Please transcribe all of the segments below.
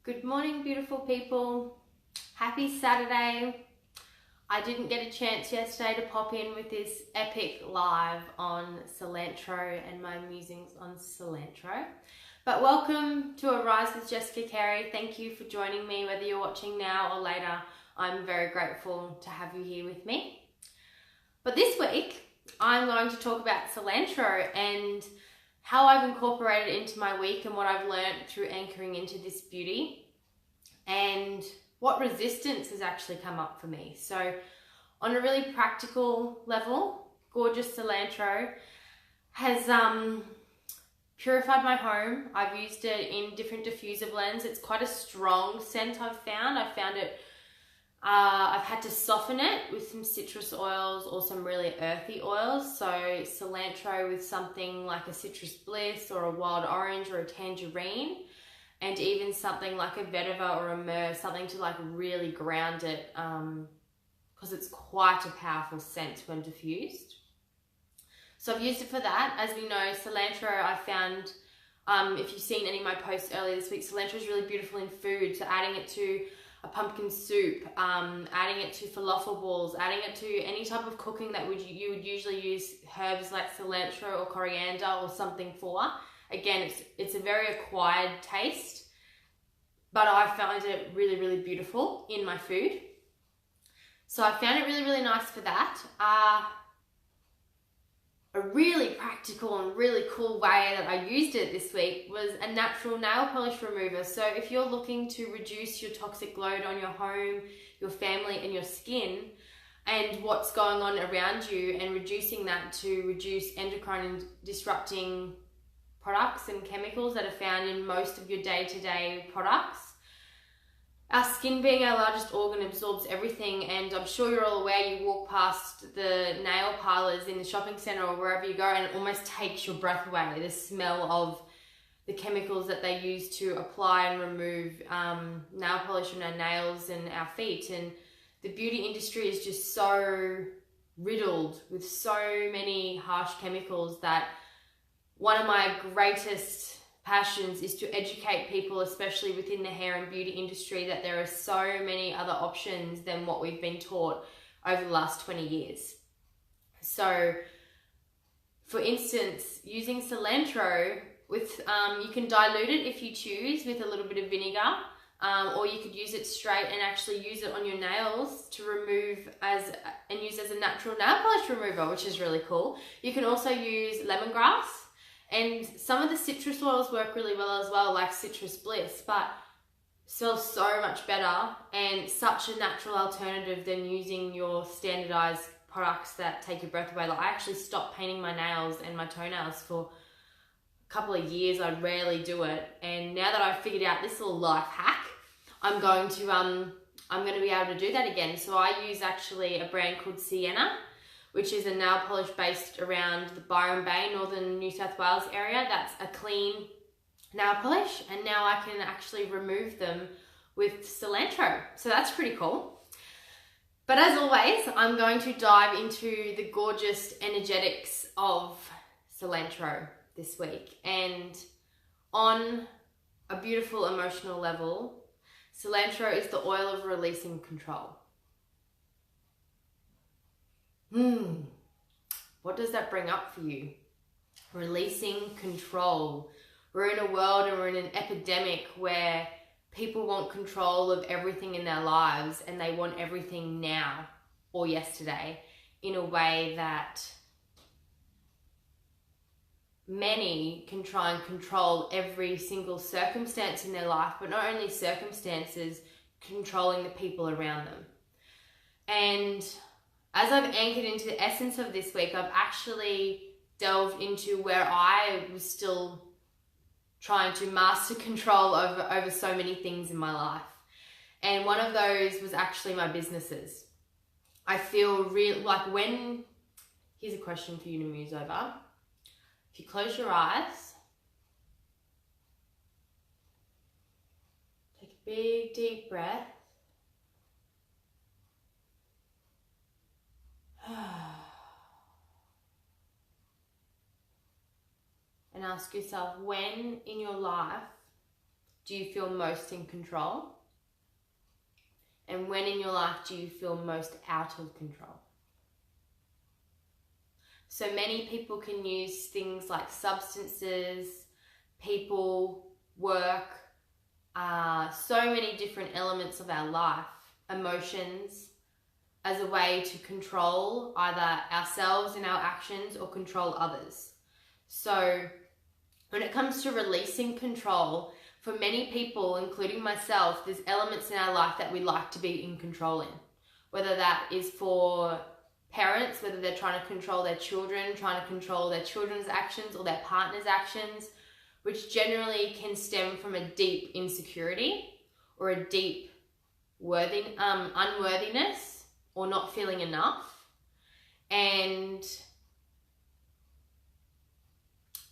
Good morning, beautiful people. Happy Saturday. I didn't get a chance yesterday to pop in with this epic live on Cilantro and my musings on Cilantro. But welcome to A Rise with Jessica Carey. Thank you for joining me, whether you're watching now or later. I'm very grateful to have you here with me. But this week, I'm going to talk about cilantro and how I've incorporated it into my week and what I've learned through anchoring into this beauty and what resistance has actually come up for me. So on a really practical level, gorgeous cilantro has purified my home. I've used it in different diffuser blends. It's quite a strong scent I've found. I've had to soften it with some citrus oils or some really earthy oils. So cilantro with something like a citrus bliss or a wild orange or a tangerine, and even something like a vetiver or a myrrh, something to like really ground it, because it's quite a powerful scent when diffused. So I've used it for that. As we know, cilantro I found, if you've seen any of my posts earlier this week, cilantro is really beautiful in food. So adding it to a pumpkin soup, adding it to falafel balls, adding it to any type of cooking that you would usually use herbs like cilantro or coriander or something for. Again, it's a very acquired taste, but I found it really, really beautiful in my food. So I found it really, really nice for that. A really practical and really cool way that I used it this week was a natural nail polish remover. So if you're looking to reduce your toxic load on your home, your family and your skin and what's going on around you, and reducing that to reduce endocrine disrupting products and chemicals that are found in most of your day-to-day products. Our skin, being our largest organ, absorbs everything, and I'm sure you're all aware, you walk past the nail parlors in the shopping center or wherever you go and it almost takes your breath away, the smell of the chemicals that they use to apply and remove nail polish on our nails and our feet. And the beauty industry is just so riddled with so many harsh chemicals that one of my greatest passions is to educate people, especially within the hair and beauty industry, that there are so many other options than what we've been taught over the last 20 years. So for instance, using cilantro with, you can dilute it if you choose with a little bit of vinegar, or you could use it straight and actually use it on your nails to remove and use as a natural nail polish remover, which is really cool. You can also use lemongrass. And some of the citrus oils work really well as well, like citrus bliss, but smells so much better and such a natural alternative than using your standardized products that take your breath away. Like I actually stopped painting my nails and my toenails for a couple of years. I rarely do it. And now that I've figured out this little life hack, I'm going to be able to do that again. So I use actually a brand called Sienna, which is a nail polish based around the Byron Bay, northern New South Wales area. That's a clean nail polish, and now I can actually remove them with cilantro. So that's pretty cool. But as always, I'm going to dive into the gorgeous energetics of cilantro this week. And on a beautiful emotional level, cilantro is the oil of releasing control. What does that bring up for you? Releasing control. We're in a world and we're in an epidemic where people want control of everything in their lives and they want everything now or yesterday, in a way that many can try and control every single circumstance in their life, but not only circumstances, controlling the people around them. And as I've anchored into the essence of this week, I've actually delved into where I was still trying to master control over so many things in my life. And one of those was actually my businesses. I feel like here's a question for you to muse over. If you close your eyes, take a big deep breath. And ask yourself, when in your life do you feel most in control? And when in your life do you feel most out of control? So many people can use things like substances, people, work, so many different elements of our life, emotions, as a way to control either ourselves and our actions or control others. So when it comes to releasing control, for many people, including myself, there's elements in our life that we like to be in control in. Whether that is for parents, whether they're trying to control their children, trying to control their children's actions or their partner's actions, which generally can stem from a deep insecurity or a deep unworthiness or not feeling enough. And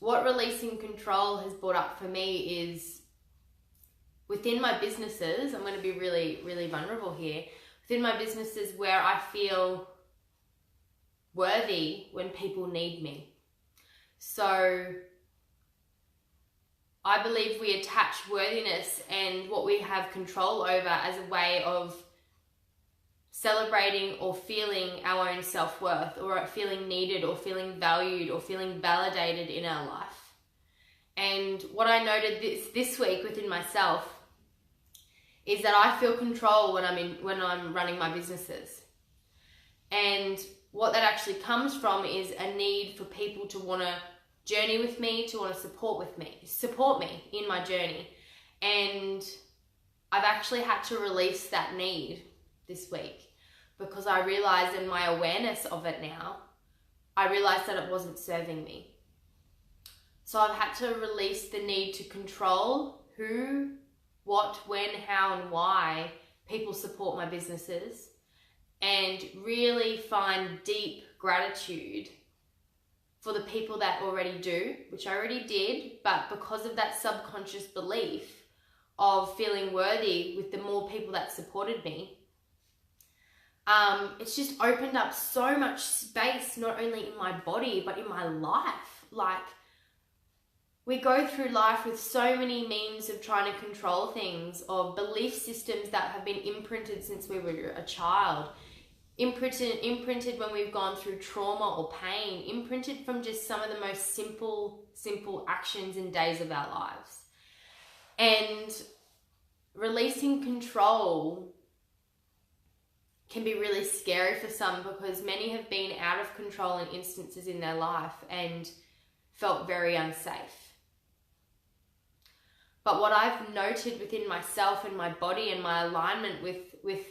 what releasing control has brought up for me is within my businesses, I'm going to be really, really vulnerable here, within my businesses where I feel worthy when people need me. So I believe we attach worthiness and what we have control over as a way of celebrating or feeling our own self-worth, or feeling needed or feeling valued or feeling validated in our life. And what I noted this week within myself is that I feel control when I'm running my businesses. And what that actually comes from is a need for people to want to journey with me, to want to support me in my journey. And I've actually had to release that need this week because I realized, in my awareness of it now, I realized that it wasn't serving me. So I've had to release the need to control who, what, when, how, and why people support my businesses, and really find deep gratitude for the people that already do, which I already did, but because of that subconscious belief of feeling worthy with the more people that supported me, it's just opened up so much space, not only in my body, but in my life. Like, we go through life with so many means of trying to control things, of belief systems that have been imprinted since we were a child, imprinted when we've gone through trauma or pain, imprinted from just some of the most simple actions and days of our lives. And releasing control can be really scary for some, because many have been out of control in instances in their life and felt very unsafe. But what I've noted within myself and my body and my alignment with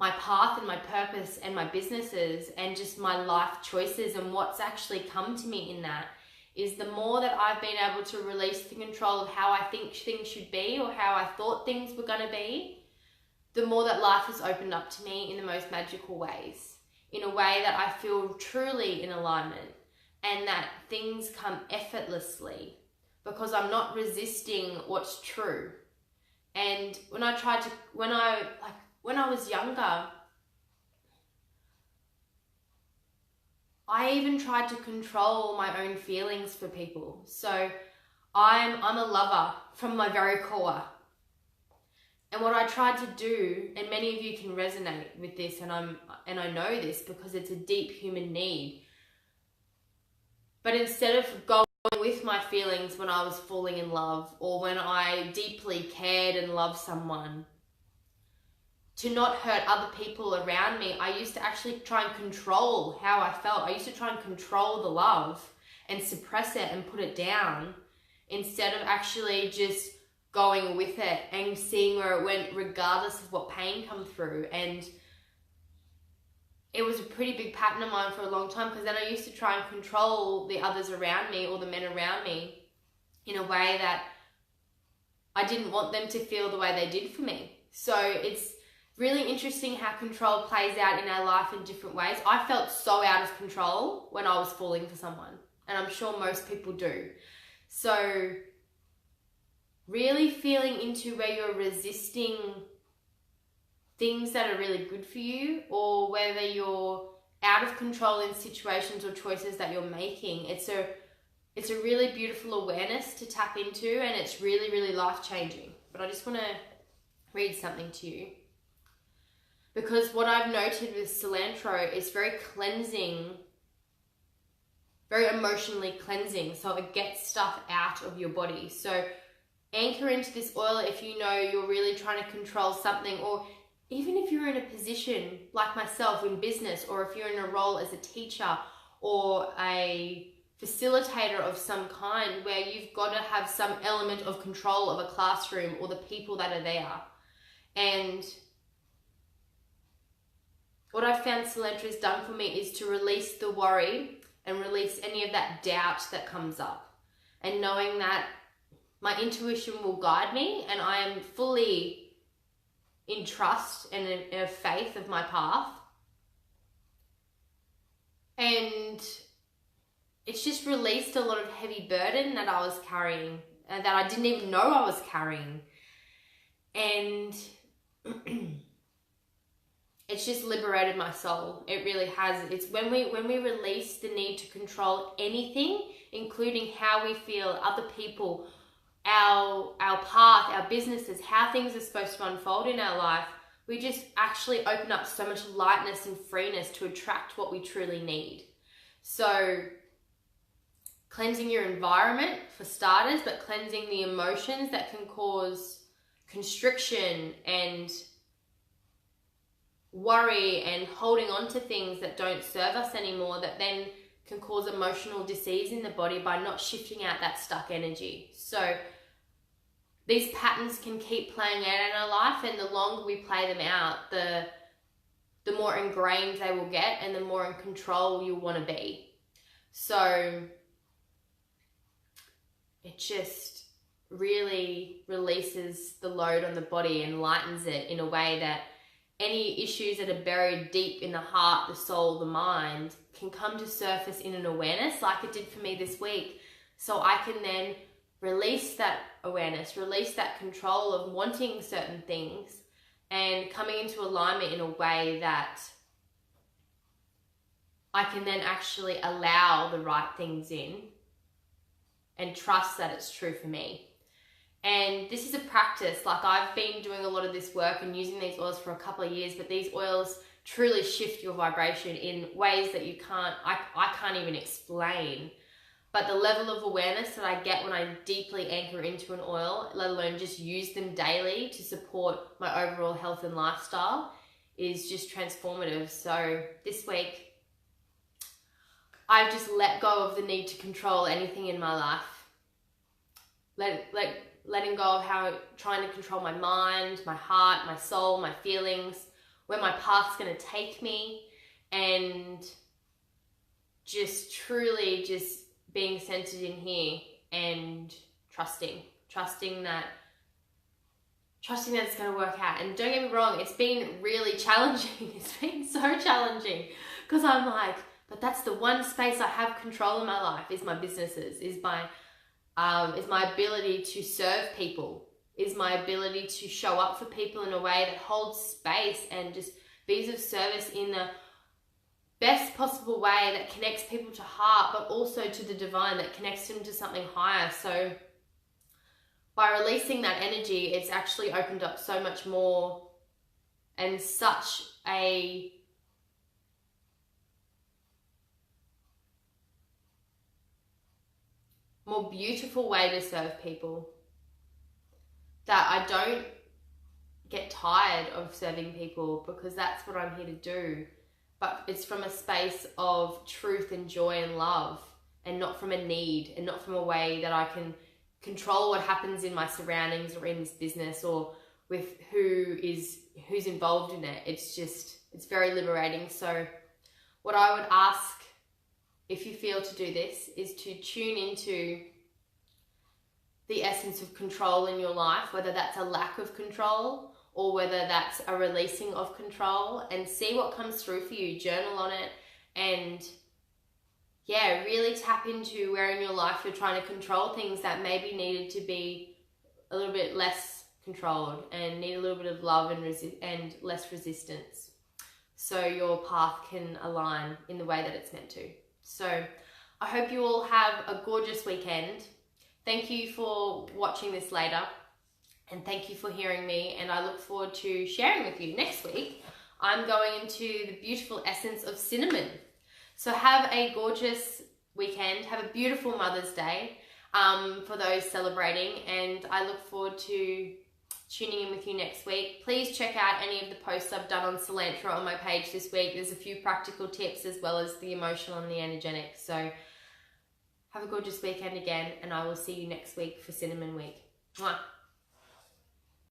my path and my purpose and my businesses and just my life choices and what's actually come to me in that is, the more that I've been able to release the control of how I think things should be or how I thought things were going to be, the more that life has opened up to me in the most magical ways, in a way that I feel truly in alignment, and that things come effortlessly because I'm not resisting what's true. And when I was younger, I even tried to control my own feelings for people. So I'm a lover from my very core. And what I tried to do, and many of you can resonate with this, and I know this because it's a deep human need. But instead of going with my feelings when I was falling in love, or when I deeply cared and loved someone, to not hurt other people around me, I used to actually try and control how I felt. I used to try and control the love and suppress it and put it down, instead of actually just going with it and seeing where it went, regardless of what pain come through. And it was a pretty big pattern of mine for a long time, because then I used to try and control the others around me, or the men around me, in a way that I didn't want them to feel the way they did for me. So it's really interesting how control plays out in our life in different ways. I felt so out of control when I was falling for someone, and I'm sure most people do. So really feeling into where you're resisting things that are really good for you, or whether you're out of control in situations or choices that you're making. It's a really beautiful awareness to tap into, and it's really, really life-changing. but I just want to read something to you. Because what I've noted with cilantro is very cleansing, very emotionally cleansing. So it gets stuff out of your body. So anchor into this oil if you know you're really trying to control something, or even if you're in a position like myself in business, or if you're in a role as a teacher or a facilitator of some kind where you've got to have some element of control of a classroom or the people that are there. And what I've found cilantro has done for me is to release the worry and release any of that doubt that comes up, and knowing that my intuition will guide me and I am fully in trust and in a faith of my path. And it's just released a lot of heavy burden that I was carrying and that I didn't even know I was carrying. And it's just liberated my soul. It really has. It's when we release the need to control anything, including how we feel, other people, our path, our businesses, how things are supposed to unfold in our life, we just actually open up so much lightness and freeness to attract what we truly need. So cleansing your environment for starters, but cleansing the emotions that can cause constriction and worry and holding on to things that don't serve us anymore, that then can cause emotional disease in the body by not shifting out that stuck energy. So these patterns can keep playing out in our life, and the longer we play them out, the more ingrained they will get and the more in control you want to be. So it just really releases the load on the body and lightens it in a way that any issues that are buried deep in the heart, the soul, the mind can come to surface in an awareness like it did for me this week. So I can then release that awareness, release that control of wanting certain things and coming into alignment in a way that I can then actually allow the right things in and trust that it's true for me. And this is a practice. Like, I've been doing a lot of this work and using these oils for a couple of years, but these oils truly shift your vibration in ways that I can't even explain. But the level of awareness that I get when I deeply anchor into an oil, let alone just use them daily to support my overall health and lifestyle, is just transformative. So this week, I've just let go of the need to control anything in my life. Letting go of how trying to control my mind, my heart, my soul, my feelings, where my path's going to take me, and just truly just being centered in here and trusting that it's going to work out. And don't get me wrong, it's been really challenging. It's been so challenging because I'm like, but that's the one space I have control in my life, is my businesses, is my ability to serve people, is my ability to show up for people in a way that holds space and just be of service in the best possible way that connects people to heart, but also to the divine, that connects them to something higher. So by releasing that energy, it's actually opened up so much more and such a more beautiful way to serve people, that I don't get tired of serving people, because that's what I'm here to do. But it's from a space of truth and joy and love, and not from a need, and not from a way that I can control what happens in my surroundings or in this business or with who's involved in it. It's very liberating. So what I would ask, if you feel to do this, is to tune into the essence of control in your life, whether that's a lack of control or whether that's a releasing of control, and see what comes through for you. Journal on it, and really tap into where in your life you're trying to control things that maybe needed to be a little bit less controlled and need a little bit of love and less resistance, so your path can align in the way that it's meant to. So I hope you all have a gorgeous weekend. Thank you for watching this later. And thank you for hearing me, and I look forward to sharing with you next week. I'm going into the beautiful essence of cinnamon. So have a gorgeous weekend. Have a beautiful Mother's Day for those celebrating, and I look forward to tuning in with you next week. Please check out any of the posts I've done on cilantro on my page this week. There's a few practical tips as well as the emotional and the energetic. So have a gorgeous weekend again, and I will see you next week for Cinnamon Week. Mwah.